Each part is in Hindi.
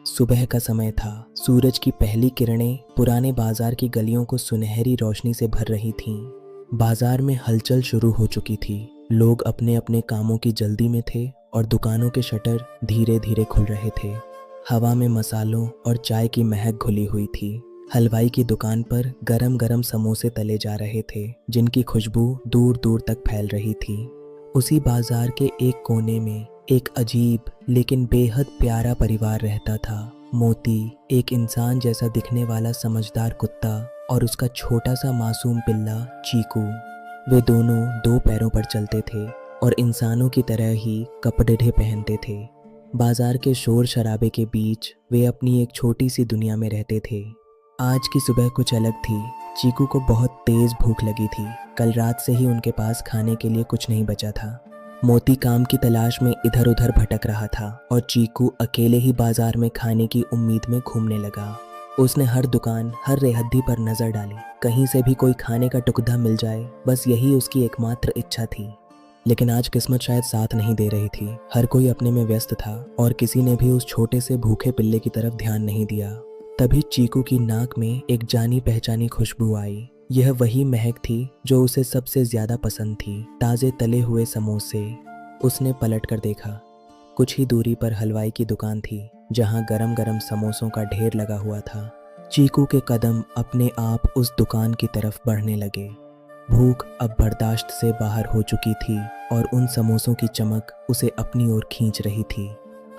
सुबह का समय था। सूरज की पहली किरणें पुराने बाजार की गलियों को सुनहरी रोशनी से भर रही थीं। बाजार में हलचल शुरू हो चुकी थी। लोग अपने अपने कामों की जल्दी में थे और दुकानों के शटर धीरे धीरे खुल रहे थे। हवा में मसालों और चाय की महक घुली हुई थी। हलवाई की दुकान पर गरम गरम समोसे तले जा रहे थे, जिनकी खुशबू दूर दूर तक फैल रही थी। उसी बाजार के एक कोने में एक अजीब लेकिन बेहद प्यारा परिवार रहता था। मोती, एक इंसान जैसा दिखने वाला समझदार कुत्ता, और उसका छोटा सा मासूम पिल्ला चीकू। वे दोनों दो पैरों पर चलते थे और इंसानों की तरह ही कपड़े पहनते थे। बाजार के शोर शराबे के बीच वे अपनी एक छोटी सी दुनिया में रहते थे। आज की सुबह कुछ अलग थी। चीकू को बहुत तेज भूख लगी थी। कल रात से ही उनके पास खाने के लिए कुछ नहीं बचा था। मोती काम की तलाश में इधर उधर भटक रहा था और चीकू अकेले ही बाजार में खाने की उम्मीद में घूमने लगा। उसने हर दुकान, हर रेहड़ी पर नजर डाली, कहीं से भी कोई खाने का टुकड़ा मिल जाए, बस यही उसकी एकमात्र इच्छा थी। लेकिन आज किस्मत शायद साथ नहीं दे रही थी। हर कोई अपने में व्यस्त था और किसी ने भी उस छोटे से भूखे पिल्ले की तरफ ध्यान नहीं दिया। तभी चीकू की नाक में एक जानी पहचानी खुशबू आई। यह वही महक थी जो उसे सबसे ज्यादा पसंद थी, ताजे तले हुए समोसे। उसने पलट कर देखा। कुछ ही दूरी पर हलवाई की दुकान थी, जहां गरम गरम समोसों का ढेर लगा हुआ था। चीकू के कदम अपने आप उस दुकान की तरफ बढ़ने लगे। भूख अब बर्दाश्त से बाहर हो चुकी थी और उन समोसों की चमक उसे अपनी ओर खींच रही थी।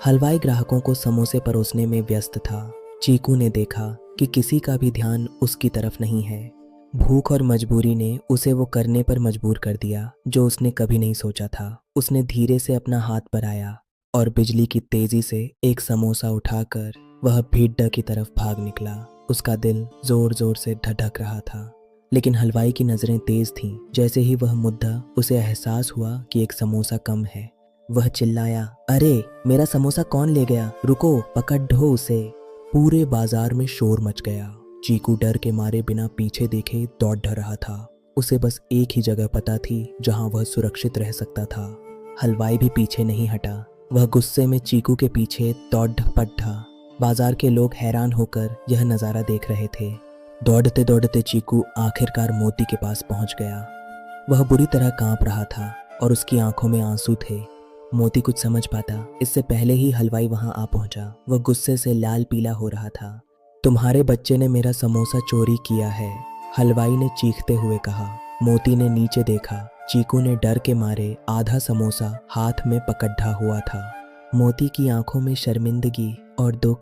हलवाई ग्राहकों को समोसे परोसने में व्यस्त था। चीकू ने देखा कि किसी का भी ध्यान उसकी तरफ नहीं है। भूख और मजबूरी ने उसे वो करने पर मजबूर कर दिया जो उसने कभी नहीं सोचा था। उसने धीरे से अपना हाथ बढ़ाया और बिजली की तेजी से एक समोसा उठाकर वह भीड़ की तरफ भाग निकला। उसका दिल जोर जोर से धड़क रहा था, लेकिन हलवाई की नजरें तेज थीं। जैसे ही वह मुद्दा, उसे एहसास हुआ कि एक समोसा कम है। वह चिल्लाया, अरे मेरा समोसा कौन ले गया? रुको, पकड़ ढो उसे। पूरे बाजार में शोर मच गया। चीकू डर के मारे बिना पीछे देखे दौड़ रहा था। उसे बस एक ही जगह पता थी जहां वह सुरक्षित रह सकता था। हलवाई भी पीछे नहीं हटा। वह गुस्से में चीकू के पीछे दौड़ पड़ा। बाजार के लोग हैरान होकर यह नज़ारा देख रहे थे। दौड़ते दौड़ते चीकू आखिरकार मोती के पास पहुंच गया। वह बुरी तरह कांप रहा था और उसकी आंखों में आंसू थे। मोती कुछ समझ पाता इससे पहले ही हलवाई वहां आ पहुंचा। वह गुस्से से लाल पीला हो रहा था। तुम्हारे बच्चे ने मेरा समोसा चोरी किया है, हलवाई ने चीखते हुए कहा। मोती ने नीचे देखा। चीकू ने डर के मारे आधा समोसा हाथ में पकड़ा हुआ था। मोती की आंखों में शर्मिंदगी और दुख